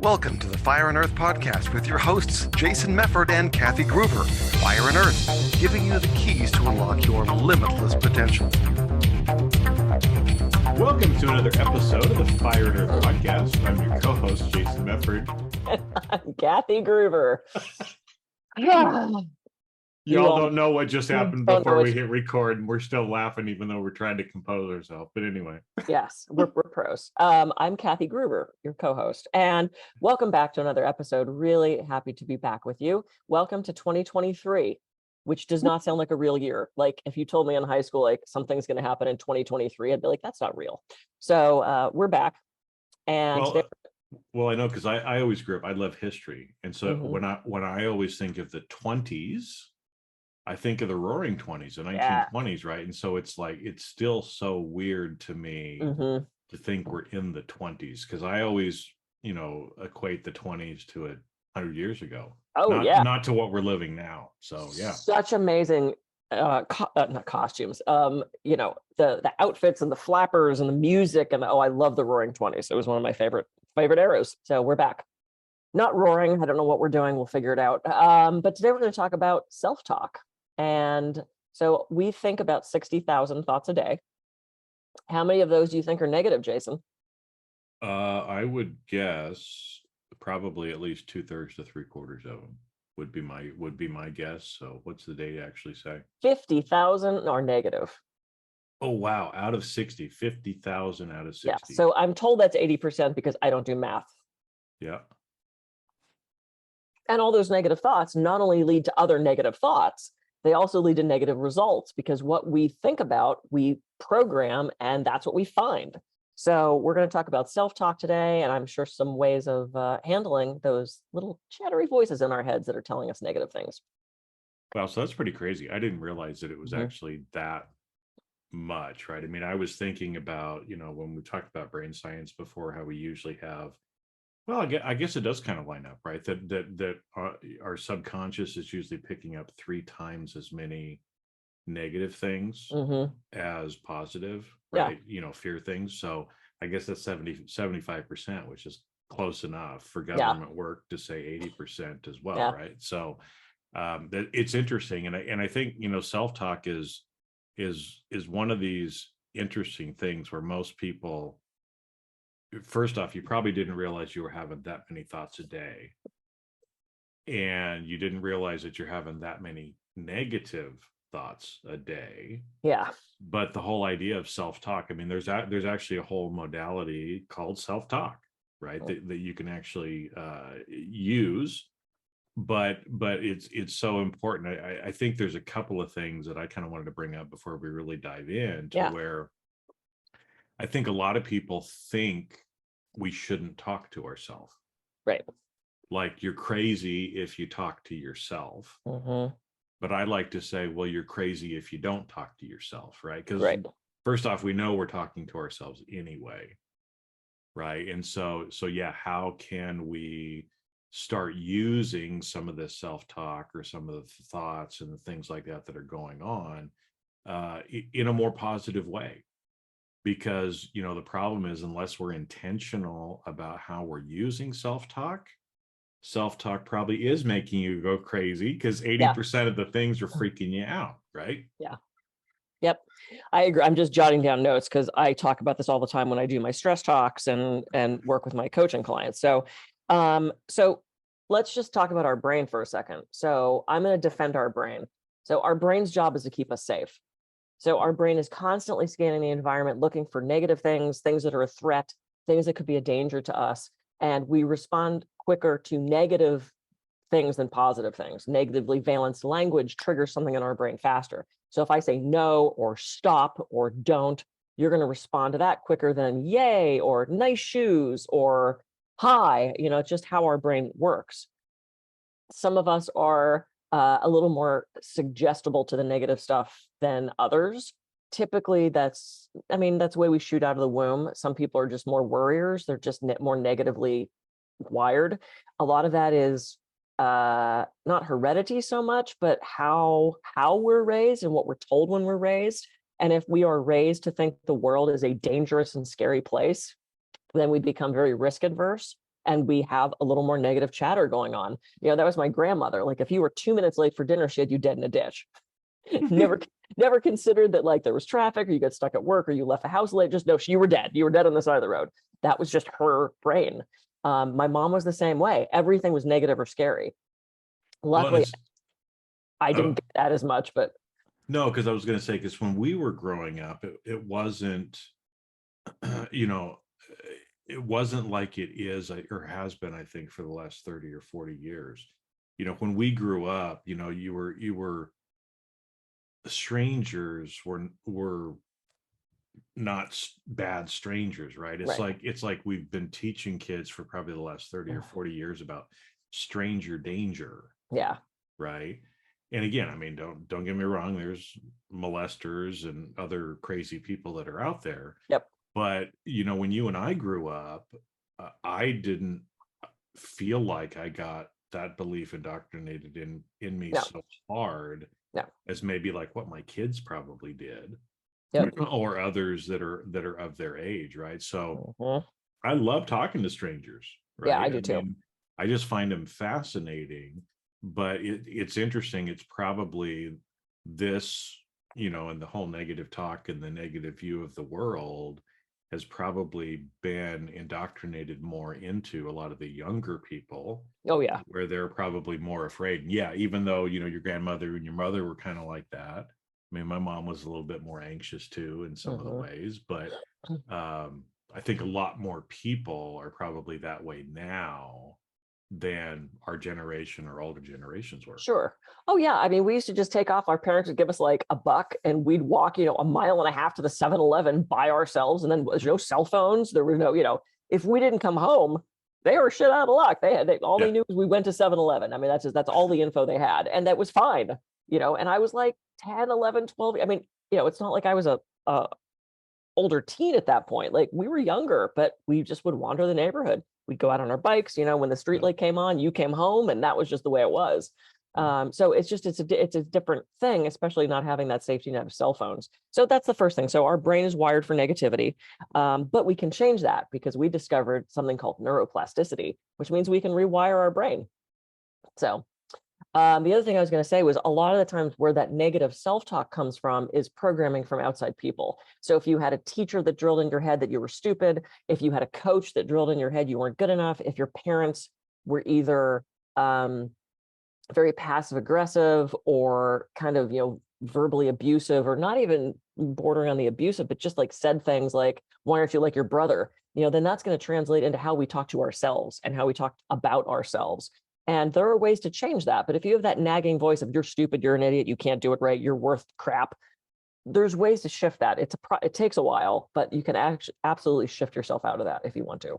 Welcome to the Fire and Earth podcast with your hosts, Jason Mefford and Kathy Gruber. Fire and Earth, giving you the keys to unlock your limitless potential. Welcome to another episode of the Fire and Earth podcast. I'm your co-host, Jason Mefford. I'm Kathy Gruber. Y'all don't know what just happened before we hit record, and we're still laughing even though we're trying to compose ourselves. But anyway. Yes, we're pros. I'm Kathy Gruber, your co-host, and welcome back to another episode. Really happy to be back with you. Welcome to 2023, which does not sound like a real year. Like if you told me in high school, like something's going to happen in 2023, I'd be like, that's not real. So we're back. And well, I know, because I always grew up, I love history. And so when I always think of the 20s, I think of the Roaring 20s, the 1920s, right? And so it's like, it's still so weird to me to think we're in the 20s, because I always, equate the 20s to 100 years ago. Not to what we're living now. So yeah. Such amazing not costumes. The outfits and the flappers and the music, and I love the Roaring 20s. It was one of my favorite eras. So we're back. Not roaring. I don't know what we're doing. We'll figure it out. But today we're going to talk about self-talk. And so we think about 60,000 thoughts a day. How many of those do you think are negative, Jason? I would guess probably at least 2/3 to 3/4 of them would be my guess. So what's the data actually say? 50,000 are negative. Oh, wow. Out of 60, 50,000 out of 60. Yeah. So I'm told that's 80% because I don't do math. Yeah. And all those negative thoughts not only lead to other negative thoughts, they also lead to negative results, because what we think about, we program, and that's what we find. So we're going to talk about self-talk today, and I'm sure some ways of handling those little chattery voices in our heads that are telling us negative things. Wow, so that's pretty crazy. I didn't realize that it was actually that much, right? I mean, I was thinking about, when we talked about brain science before, how we usually have, well, I guess it does kind of line up, right? That our subconscious is usually picking up 3 times as many negative things as positive, right? Fear things. So I guess that's 75%, which is close enough for government work to say 80% as well, right? So it's interesting, and I think self-talk is one of these interesting things where most people, first off, you probably didn't realize you were having that many thoughts a day, and you didn't realize that you're having that many negative thoughts a day. Yeah. But the whole idea of self-talk, I mean, there's actually a whole modality called self-talk, right? That you can actually use, but it's so important. I think there's a couple of things that I kind of wanted to bring up before we really dive in to where I think a lot of people think we shouldn't talk to ourselves. Right. Like, you're crazy if you talk to yourself. But I like to say, well, you're crazy if you don't talk to yourself, right? Because first off, we know we're talking to ourselves anyway, right? And so yeah, how can we start using some of this self-talk or some of the thoughts and the things like that are going on in a more positive way? Because, the problem is, unless we're intentional about how we're using self-talk probably is making you go crazy, because 80% of the things are freaking you out, right? Yeah. Yep. I agree. I'm just jotting down notes because I talk about this all the time when I do my stress talks and work with my coaching clients. So let's just talk about our brain for a second. So I'm going to defend our brain. So our brain's job is to keep us safe. So our brain is constantly scanning the environment, looking for negative things that are a threat, things that could be a danger to us. And we respond quicker to negative things than positive things. Negatively valenced language triggers something in our brain faster. So if I say no or stop or don't, you're going to respond to that quicker than yay or nice shoes or hi. It's just how our brain works. Some of us are a little more suggestible to the negative stuff than others. Typically, that's the way we shoot out of the womb. Some people are just more worriers. They're just more negatively wired. A lot of that is not heredity so much, but how we're raised and what we're told when we're raised. And if we are raised to think the world is a dangerous and scary place, then we become very risk adverse. and we have a little more negative chatter going on. That was my grandmother. Like if you were 2 minutes late for dinner, she had you dead in a ditch. never considered that like there was traffic or you got stuck at work or you left the house late. Just no, you were dead. You were dead on the side of the road. That was just her brain. My mom was the same way. Everything was negative or scary. Luckily, I didn't get that as much, but no, because I was going to say, because when we were growing up, it wasn't, it wasn't like it is or has been, I think, for the last 30 or 40 years. When we grew up, you were strangers were not bad strangers, right? It's like we've been teaching kids for probably the last 30 or 40 years about stranger danger. Yeah. Right. And again, I mean, don't get me wrong, there's molesters and other crazy people that are out there. Yep. But when you and I grew up, I didn't feel like I got that belief indoctrinated in me so hard as maybe like what my kids probably did. Yep. Or others that are of their age, right? So I love talking to strangers, right? Yeah, I do too. I just find them fascinating, but it's interesting. It's probably this, and the whole negative talk and the negative view of the world has probably been indoctrinated more into a lot of the younger people. Oh yeah. Where they're probably more afraid. Yeah, even though, your grandmother and your mother were kind of like that. I mean, my mom was a little bit more anxious too in some of the ways, but I think a lot more people are probably that way now than our generation or older generations were. Sure. Oh yeah. I mean, we used to just take off. Our parents would give us like $1 and we'd walk, 1.5 miles to the 7-Eleven by ourselves. And then there's no cell phones. There was no, if we didn't come home, they were shit out of luck. They knew was we went to 7-Eleven. I mean, that's all the info they had. And that was fine, and I was like 10, 11, 12. I mean, it's not like I was a older teen at that point. Like we were younger, but we just would wander the neighborhood. We'd go out on our bikes, when the street light came on, you came home, and that was just the way it was. So it's a different thing, especially not having that safety net of cell phones. So that's the first thing. So our brain is wired for negativity, but we can change that because we discovered something called neuroplasticity, which means we can rewire our brain. So the other thing I was going to say was a lot of the times where that negative self-talk comes from is programming from outside people. So if you had a teacher that drilled in your head that you were stupid, if you had a coach that drilled in your head you weren't good enough, if your parents were either very passive aggressive or kind of, verbally abusive, or not even bordering on the abusive, but just like said things like, why aren't you like your brother? Then that's going to translate into how we talk to ourselves and how we talk about ourselves. And there are ways to change that. But if you have that nagging voice of you're stupid, you're an idiot, you can't do it right, you're worth crap, there's ways to shift that. It takes a while, but you can absolutely shift yourself out of that if you want to.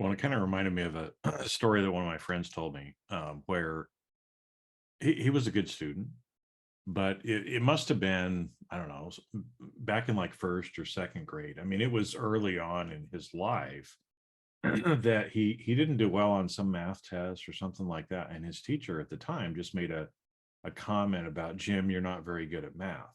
Well, it kind of reminded me of a story that one of my friends told me, where he was a good student, but it must have been, I don't know, back in like first or second grade. I mean, it was early on in his life that he didn't do well on some math test or something like that. And his teacher at the time just made a comment about, Jim, you're not very good at math.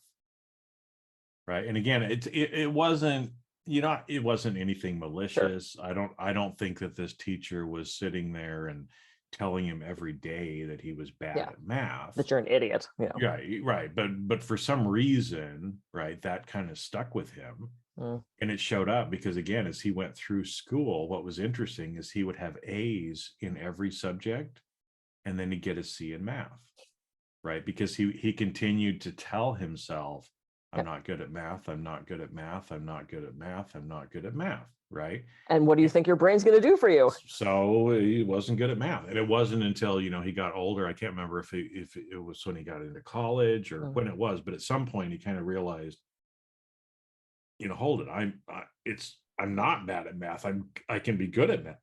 Right. And again, it wasn't, it wasn't anything malicious. Sure. I don't think that this teacher was sitting there and telling him every day that he was bad at math, that you're an idiot. Yeah, right. But for some reason, right, that kind of stuck with him. And it showed up because, again, as he went through school, what was interesting is he would have A's in every subject and then he'd get a C in math, right? Because he continued to tell himself, I'm not good at math, I'm not good at math, I'm not good at math, I'm not good at math, right? And what do you think your brain's going to do for you? So he wasn't good at math. And it wasn't until, he got older, I can't remember if it was when he got into college or when it was, but at some point he kind of realized, hold it, I'm not bad at math. I can be good at math.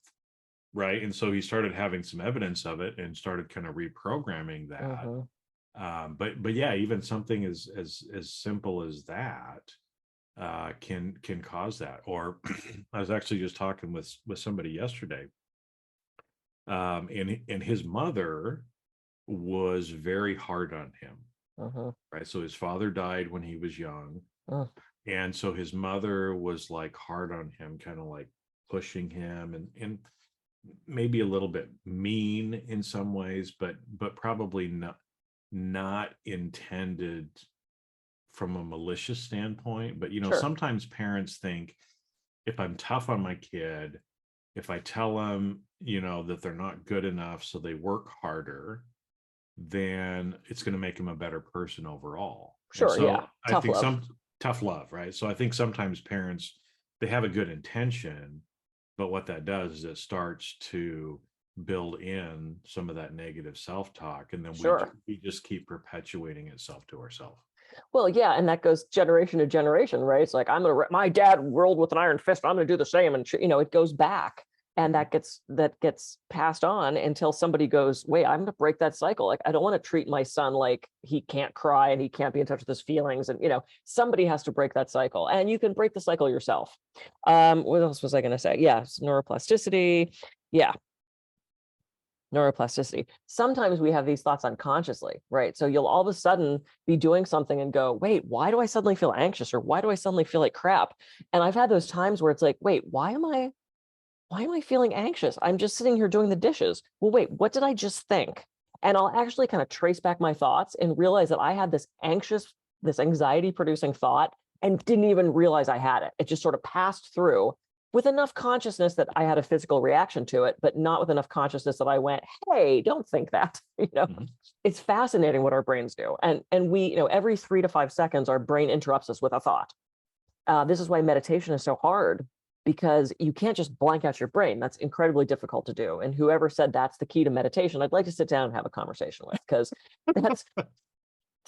Right. And so he started having some evidence of it and started kind of reprogramming that. But yeah, even something as simple as that can cause that. Or I was actually just talking with somebody yesterday. And his mother was very hard on him. Right. So his father died when he was young. And so his mother was like hard on him, kind of like pushing him. And maybe a little bit mean in some ways, but probably not intended from a malicious standpoint. But Sure. sometimes parents think, if I'm tough on my kid, if I tell them, that they're not good enough, so they work harder, then it's going to make them a better person overall. And Sure. so Yeah. I Tough think love. tough love, right? So I think sometimes parents, they have a good intention, but what that does is it starts to build in some of that negative self-talk, and then Sure. we just keep perpetuating itself to ourselves. Well, yeah, and that goes generation to generation, right? It's like my dad ruled with an iron fist. I'm gonna do the same, and it goes back, and that gets passed on until somebody goes, wait, I'm gonna break that cycle. Like, I don't want to treat my son like he can't cry and he can't be in touch with his feelings, and somebody has to break that cycle, and you can break the cycle yourself. What else was I gonna say? Yeah, neuroplasticity. Yeah, neuroplasticity. Sometimes we have these thoughts unconsciously, right? So you'll all of a sudden be doing something and go, wait, why do I suddenly feel anxious, or why do I suddenly feel like crap? And I've had those times where it's like, wait, why am I feeling anxious? I'm just sitting here doing the dishes. Well, wait, what did I just think? And I'll actually kind of trace back my thoughts and realize that I had this anxiety producing thought and didn't even realize I had it. It just sort of passed through with enough consciousness that I had a physical reaction to it, but not with enough consciousness that I went, hey, don't think that. Mm-hmm. It's fascinating what our brains do. And we, every 3 to 5 seconds, our brain interrupts us with a thought. This is why meditation is so hard, because you can't just blank out your brain. That's incredibly difficult to do. And whoever said that's the key to meditation, I'd like to sit down and have a conversation with, because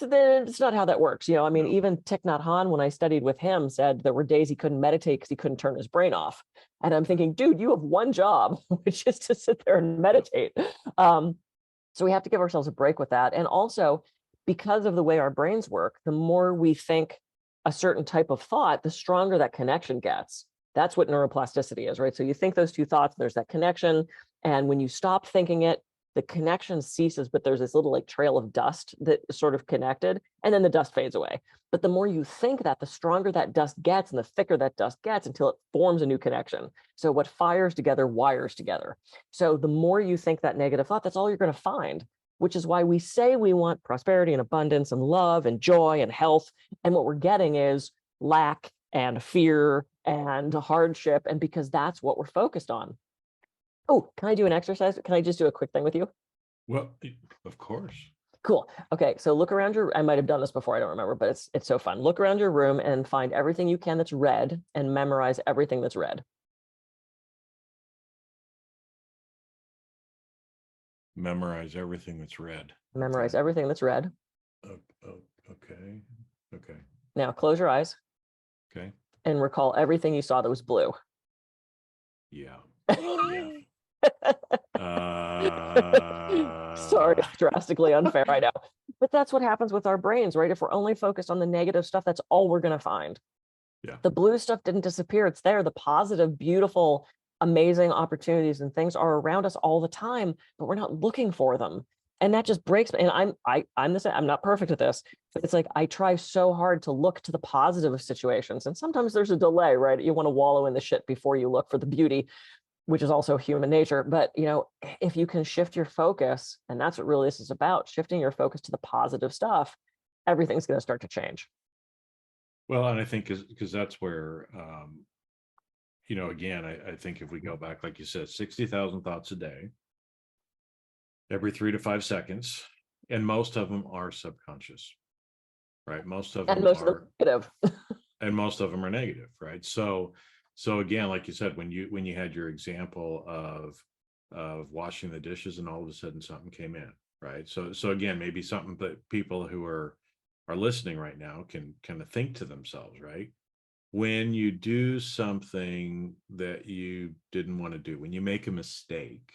it's not how that works. I mean, No. even Thich Nhat Hanh, when I studied with him, said there were days he couldn't meditate because he couldn't turn his brain off. And I'm thinking, dude, you have one job, which is to sit there and meditate. So we have to give ourselves a break with that. And also, because of the way our brains work, the more we think a certain type of thought, the stronger that connection gets. That's what neuroplasticity is, right? So you think those two thoughts, there's that connection. And when you stop thinking it, the connection ceases, but there's this little like trail of dust that is sort of connected, and then the dust fades away. But the more you think that, the stronger that dust gets and the thicker that dust gets until it forms a new connection. So what fires together wires together. So the more you think that negative thought, that's all you're going to find, which is why we say we want prosperity and abundance and love and joy and health. And what we're getting is lack and fear and hardship. And because that's what we're focused on. Oh, can I do an exercise? Can I just do a quick thing with you? Well, of course. Cool. Okay, so look around I might have done this before, I don't remember, but it's so fun. Look around your room and find everything you can that's red and memorize everything that's red. Memorize everything that's red. Memorize everything that's red. Okay. Okay. Now close your eyes. Okay. And recall everything you saw that was blue. Yeah. Sorry, it's drastically unfair, I know. But that's what happens with our brains, right? If we're only focused on the negative stuff, that's all we're going to find. Yeah. The blue stuff didn't disappear. It's there. The positive, beautiful, amazing opportunities and things are around us all the time, but we're not looking for them. And that just breaks me. And I'm the same. I'm not perfect at this, but it's like I try so hard to look to the positive of situations. And sometimes there's a delay, right? You want to wallow in the shit before you look for the beauty, which is also human nature. But if you can shift your focus, and that's what really this is about, shifting your focus to the positive stuff, everything's going to start to change. Well, and I think because that's where, again, I think if we go back, like you said, 60,000 thoughts a day, every 3 to 5 seconds, and most of them are subconscious, right? Most of them are negative. And most of them are negative, right? So again, like you said, when you had your example of washing the dishes and all of a sudden something came in, right? So again, maybe something that people who are listening right now can kind of think to themselves, right? When you do something that you didn't want to do, when you make a mistake,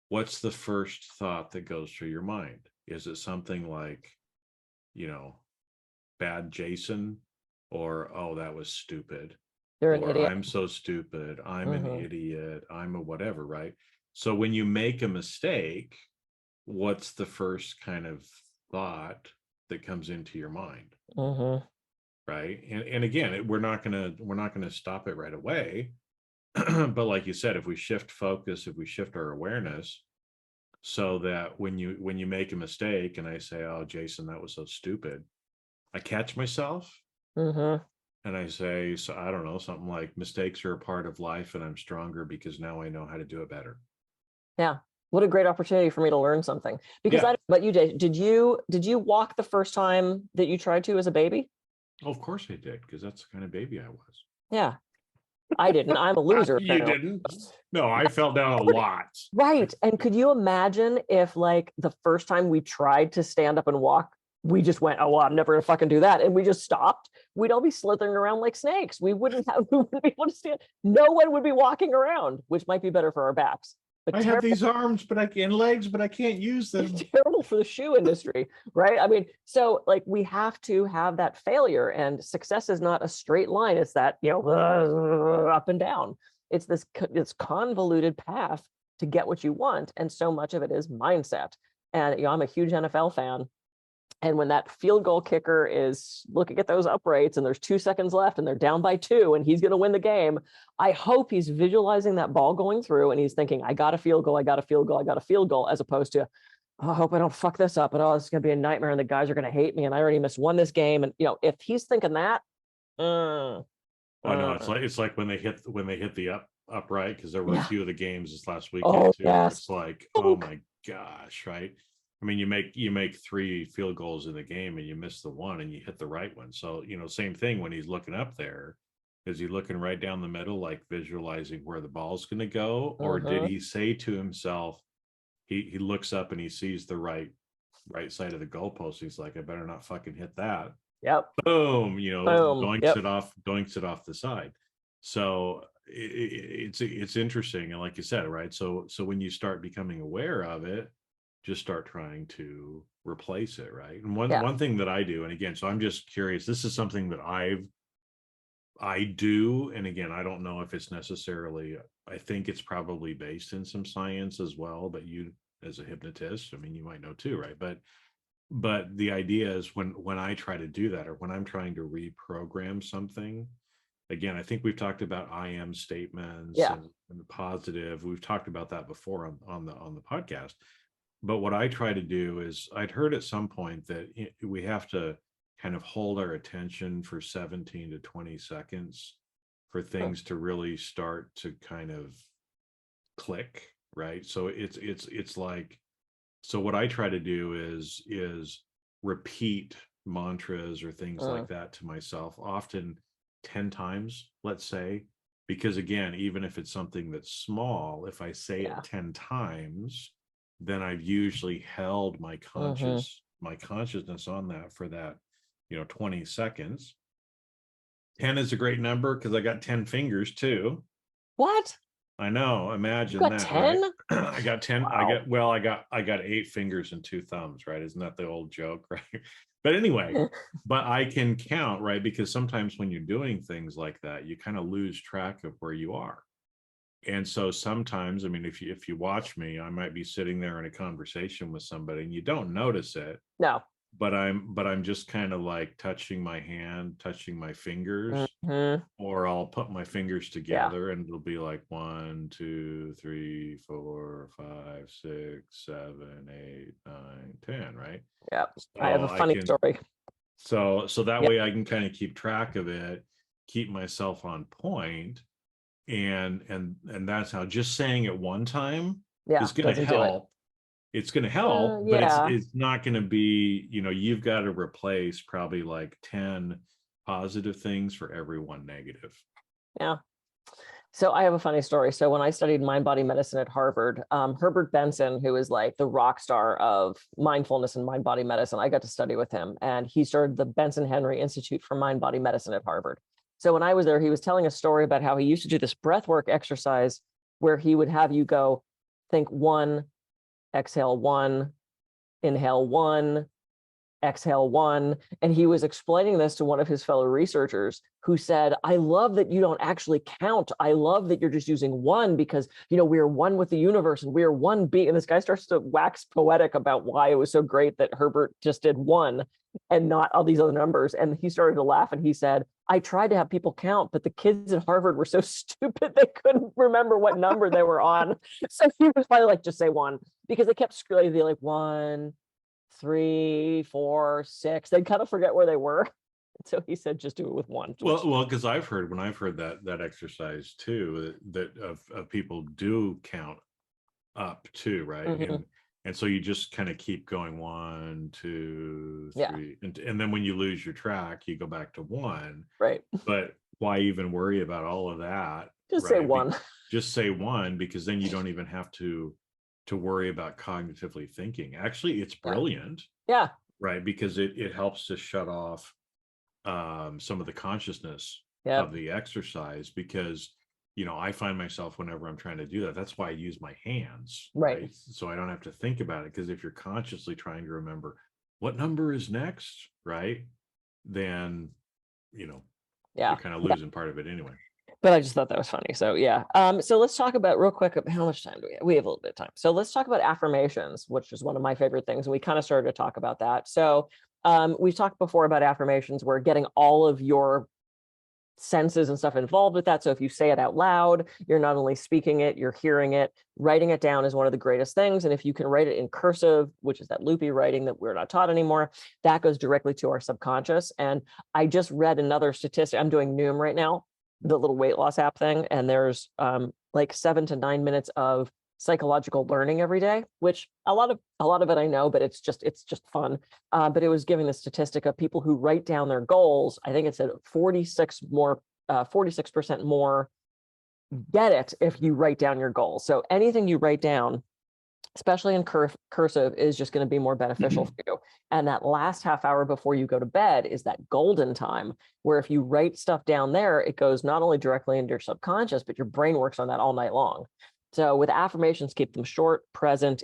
what's the first thought that goes through your mind? Is it something like, bad Jason, or, oh, that was stupid, You're an or idiot. I'm so stupid, I'm an idiot, I'm a whatever, right? So when you make a mistake, what's the first kind of thought that comes into your mind? Right. And again, we're not gonna stop it right away. but like you said, if we shift focus, if we shift our awareness, so that when you make a mistake and I say, oh, Jason, that was so stupid, I catch myself Mm-hmm. and I say, so I don't know, something like mistakes are a part of life and I'm stronger because now I know how to do it better. Yeah. What a great opportunity for me to learn something. Because Yeah. but you did you walk the first time that you tried to as a baby? Oh, of course I did, because that's the kind of baby I was. Yeah. I didn't. I'm a loser, You apparently. didn't? No, I fell down a lot. Right. And could you imagine if, like, the first time we tried to stand up and walk, we just went, oh, well, I'm never gonna fucking do that. And we just stopped. We'd all be slithering around like snakes. We wouldn't be able to stand. No one would be walking around, which might be better for our backs. But I have these arms, but I can legs, but I can't use them. terrible for the shoe industry, right? I mean, so like we have to have that failure, and success is not a straight line. It's that, up and down. It's this convoluted path to get what you want, and so much of it is mindset. And I'm a huge NFL fan. And when that field goal kicker is looking at those uprights and there's 2 seconds left and they're down by 2 and he's going to win the game, I hope he's visualizing that ball going through and he's thinking, I got a field goal, I got a field goal, I got a field goal, as opposed to, oh, I hope I don't fuck this up, and oh, this is going to be a nightmare and the guys are going to hate me and I already missed one this game. And, if he's thinking that, I know it's like when they hit the upright, because there were a few of the games this last weekend too. Yes. It's like, oh my gosh, right? I mean, you make 3 field goals in the game and you miss the one and you hit the right one. So, same thing when he's looking up there. Is he looking right down the middle, like visualizing where the ball's going to go? Or did he say to himself, he looks up and he sees the right side of the goalpost. He's like, I better not fucking hit that. Yep. Boom, Boom. doinks it off the side. So it's interesting. And like you said, right? So when you start becoming aware of it, just start trying to replace it, right? And one thing that I do, and again, so I'm just curious, this is something that I do, and again, I don't know if it's necessarily, I think it's probably based in some science as well, but you as a hypnotist, I mean, you might know too, right? But the idea is when I try to do that, or when I'm trying to reprogram something, again, I think we've talked about I am statements and the positive. We've talked about that before on the podcast. But what I try to do is, I'd heard at some point that we have to kind of hold our attention for 17 to 20 seconds for things to really start to kind of click, right? So it's like, so what I try to do is repeat mantras or things like that to myself, often 10 times, let's say, because again, even if it's something that's small, if I say it 10 times, then I've usually held my consciousness on that for that 20 seconds. 10 is a great number because I got 10 fingers too. What? I know, imagine you got that. 10? Right? I got 10. Wow. I got 8 fingers and 2 thumbs, right? Isn't that the old joke, right? But anyway, but I can count, right? Because sometimes when you're doing things like that, you kind of lose track of where you are. And so sometimes, I mean, if you watch me, I might be sitting there in a conversation with somebody and you don't notice it. No. But I'm just kind of like touching my hand, touching my fingers, or I'll put my fingers together and it'll be like 1, 2, 3, 4, 5, 6, 7, 8, 9, 10, right? Yeah. So I have a funny story. So that way I can kind of keep track of it, keep myself on point. And that's how just saying it one time is going to help. It's going to help, but it's not going to be, you've got to replace probably like 10 positive things for every one negative. Yeah. So I have a funny story. So when I studied mind body medicine at Harvard, Herbert Benson, who is like the rock star of mindfulness and mind body medicine, I got to study with him, and he started the Benson Henry Institute for Mind Body Medicine at Harvard. So when I was there, he was telling a story about how he used to do this breathwork exercise where he would have you go think 1, exhale 1, inhale 1, exhale 1. And he was explaining this to one of his fellow researchers who said, I love that you don't actually count. I love that you're just using 1 because, we're one with the universe and we're one being. And this guy starts to wax poetic about why it was so great that Herbert just did 1 and not all these other numbers. And he started to laugh and he said, I tried to have people count, but the kids at Harvard were so stupid they couldn't remember what number they were on. So he was finally like, just say 1, because they kept scrolling, they like 1, 3, 4, 6. They'd kind of forget where they were. So he said, just do it with 1. Well, because I've heard that exercise too, that of people do count up too, right? Mhm. And so you just kind of keep going 1, 2, 3, Yeah. and then when you lose your track, you go back to 1. Right. But why even worry about all of that? Just say right? 1. Just say 1, because then you don't even have to worry about cognitively thinking. Actually, it's brilliant, Yeah. right? Because it helps to shut off some of the consciousness Yeah. of the exercise, because I find myself, whenever I'm trying to do that, that's why I use my hands, Right. So I don't have to think about it, because if you're consciously trying to remember what number is next, right, then you're kind of losing part of it anyway. But I just thought that was funny. So yeah. So let's talk about real quick, how much time do we have? We have a little bit of time. So let's talk about affirmations, which is one of my favorite things. And we kind of started to talk about that. So we've talked before about affirmations where getting all of your senses and stuff involved with that. So if you say it out loud, you're not only speaking it, you're hearing it. Writing it down is one of the greatest things. And if you can write it in cursive, which is that loopy writing that we're not taught anymore, that goes directly to our subconscious. And I just read another statistic. I'm doing Noom right now, the little weight loss app thing. And there's like 7 to 9 minutes of psychological learning every day, which a lot of it I know, but it's just fun. But it was giving the statistic of people who write down their goals. I think it said 46% more get it if you write down your goals. So anything you write down, especially in cursive, is just going to be more beneficial for you. And that last half hour before you go to bed is that golden time where if you write stuff down there, it goes not only directly into your subconscious, but your brain works on that all night long. So with affirmations, keep them short, present,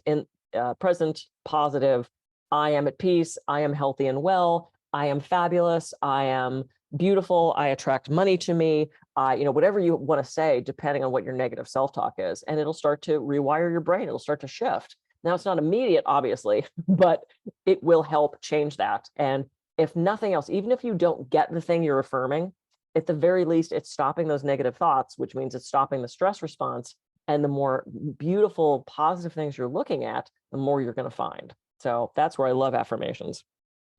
positive. I am at peace. I am healthy and well. I am fabulous. I am beautiful. I attract money to me. Whatever you want to say, depending on what your negative self-talk is, and it'll start to rewire your brain. It'll start to shift. Now, it's not immediate, obviously, but it will help change that. And if nothing else, even if you don't get the thing you're affirming, at the very least, it's stopping those negative thoughts, which means it's stopping the stress response. And the more beautiful, positive things you're looking at, the more you're going to find. So that's where I love affirmations.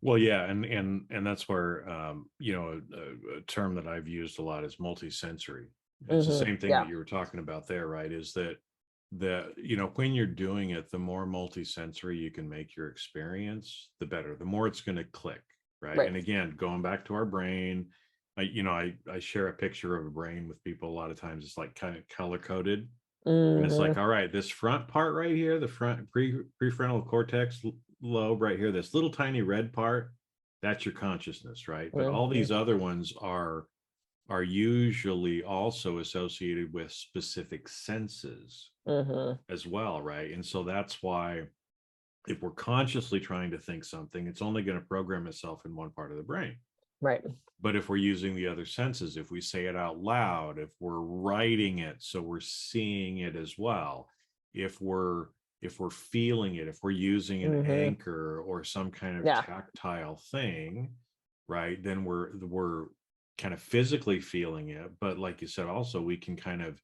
Well, yeah, and that's where a term that I've used a lot is multisensory. It's the same thing that you were talking about there, right? Is that when you're doing it, the more multisensory you can make your experience, the better. The more it's going to click, right? And again, going back to our brain, I share a picture of a brain with people a lot of times. It's like kind of color coded. And it's like, all right, this front part right here, the front prefrontal cortex lobe right here, this little tiny red part, that's your consciousness, right? But all these other ones are usually also associated with specific senses as well, right? And so that's why if we're consciously trying to think something, it's only going to program itself in one part of the brain. Right. But if we're using the other senses, if we say it out loud, if we're writing it, so we're seeing it as well, if we're feeling it, if we're using an anchor or some kind of tactile thing, right, then we're kind of physically feeling it. But like you said, also we can kind of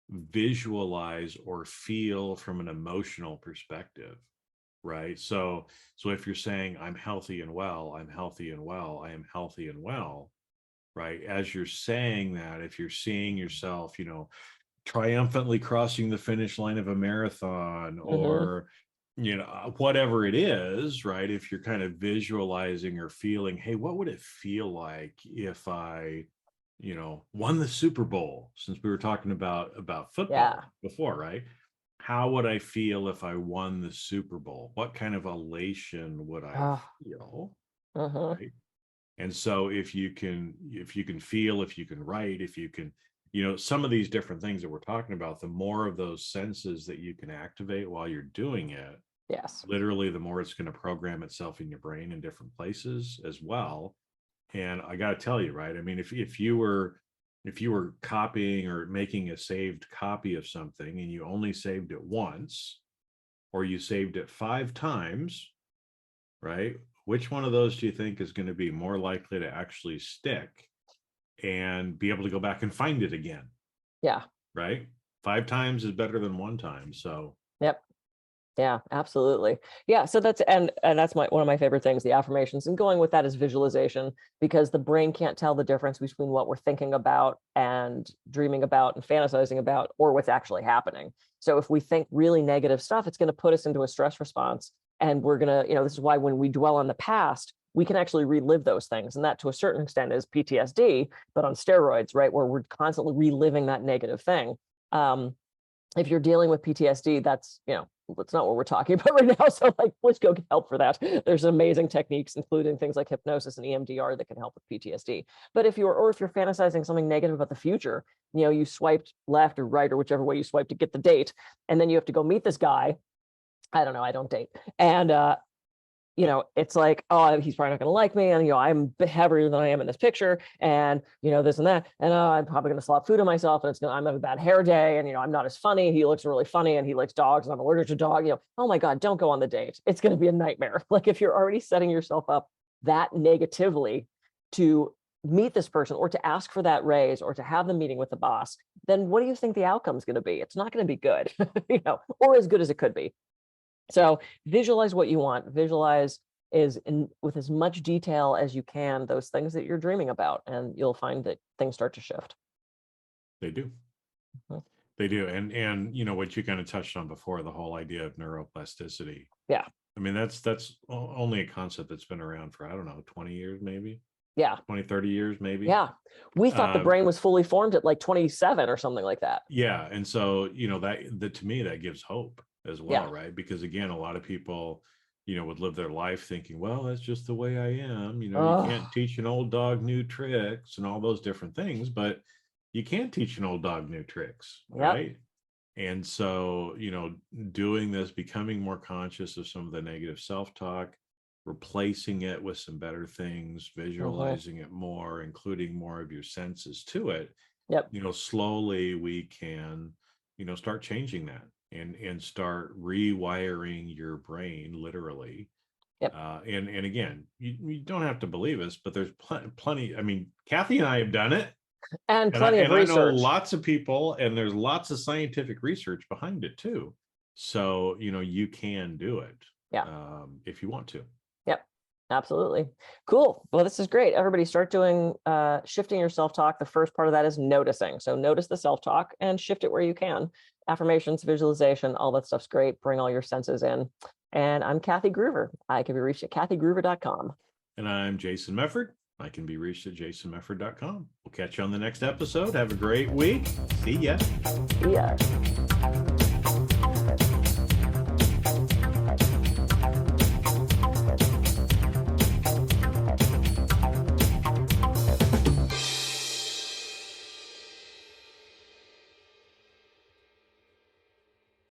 visualize or feel from an emotional perspective. Right. So if you're saying I'm healthy and well, I'm healthy and well, I am healthy and well, right? As you're saying that, if you're seeing yourself, triumphantly crossing the finish line of a marathon or, whatever it is, right? If you're kind of visualizing or feeling, hey, what would it feel like if I, won the Super Bowl, since we were talking about football before, right? How would I feel if I won the Super Bowl? What kind of elation would I feel? Right. And so if you can feel, if you can write, if you can, some of these different things that we're talking about, the more of those senses that you can activate while you're doing it, Yes. Literally, the more it's going to program itself in your brain in different places as well. And I got to tell you, right? I mean, if you were copying or making a saved copy of something and you only saved it once, or you saved it 5 times, right? Which one of those do you think is going to be more likely to actually stick and be able to go back and find it again? Yeah. Right? 5 times is better than 1 time. So Yep. Yeah, absolutely. Yeah. So that's, and that's one of my favorite things, the affirmations, and going with that is visualization, because the brain can't tell the difference between what we're thinking about and dreaming about and fantasizing about, or what's actually happening. So if we think really negative stuff, it's going to put us into a stress response. And we're going to, this is why when we dwell on the past, we can actually relive those things. And that to a certain extent is PTSD, but on steroids, right? Where we're constantly reliving that negative thing. If you're dealing with PTSD, that's, that's not what we're talking about right now. So please go get help for that. There's amazing techniques, including things like hypnosis and EMDR, that can help with PTSD. But if you're fantasizing something negative about the future, you swiped left or right or whichever way you swipe to get the date, and then you have to go meet this guy. I don't know, I don't date. And it's like, oh, he's probably not going to like me. And, I'm heavier than I am in this picture. And, this and that. And I'm probably going to slop food on myself. And I'm having a bad hair day. And, I'm not as funny. He looks really funny and he likes dogs and I'm allergic to dog. Oh my God, don't go on the date. It's going to be a nightmare. If you're already setting yourself up that negatively to meet this person or to ask for that raise or to have the meeting with the boss, then what do you think the outcome is going to be? It's not going to be good, or as good as it could be. So visualize what you want. Visualize with as much detail as you can those things that you're dreaming about, and you'll find that things start to shift. They do. Mhm. They do. And what you kind of touched on before, the whole idea of neuroplasticity. Yeah. I mean, that's only a concept that's been around for, I don't know, 20 years, maybe. Yeah. 20, 30 years, maybe. Yeah. We thought the brain was fully formed at 27 or something like that. Yeah. And so, that to me, that gives hope as well, right? Because again, a lot of people, would live their life thinking, well, that's just the way I am. You can't teach an old dog new tricks and all those different things, but you can teach an old dog new tricks, right? And so, doing this, becoming more conscious of some of the negative self-talk, replacing it with some better things, visualizing it more, including more of your senses to it. Slowly we can, start changing that and start rewiring your brain, literally. And again, you don't have to believe us, but there's plenty. I mean, Kathy and I have done it. And plenty of research. I know lots of people, and there's lots of scientific research behind it too. So, you can do it. If you want to. Yep. Absolutely. Cool. Well, this is great. Everybody start doing shifting your self-talk. The first part of that is noticing. So notice the self-talk and shift it where you can. Affirmations, visualization, all that stuff's great. Bring all your senses in. And I'm Kathy Groover. I can be reached at kathygroover.com. And I'm Jason Mefford. I can be reached at jasonmefford.com. We'll catch you on the next episode. Have a great week. See ya. See ya.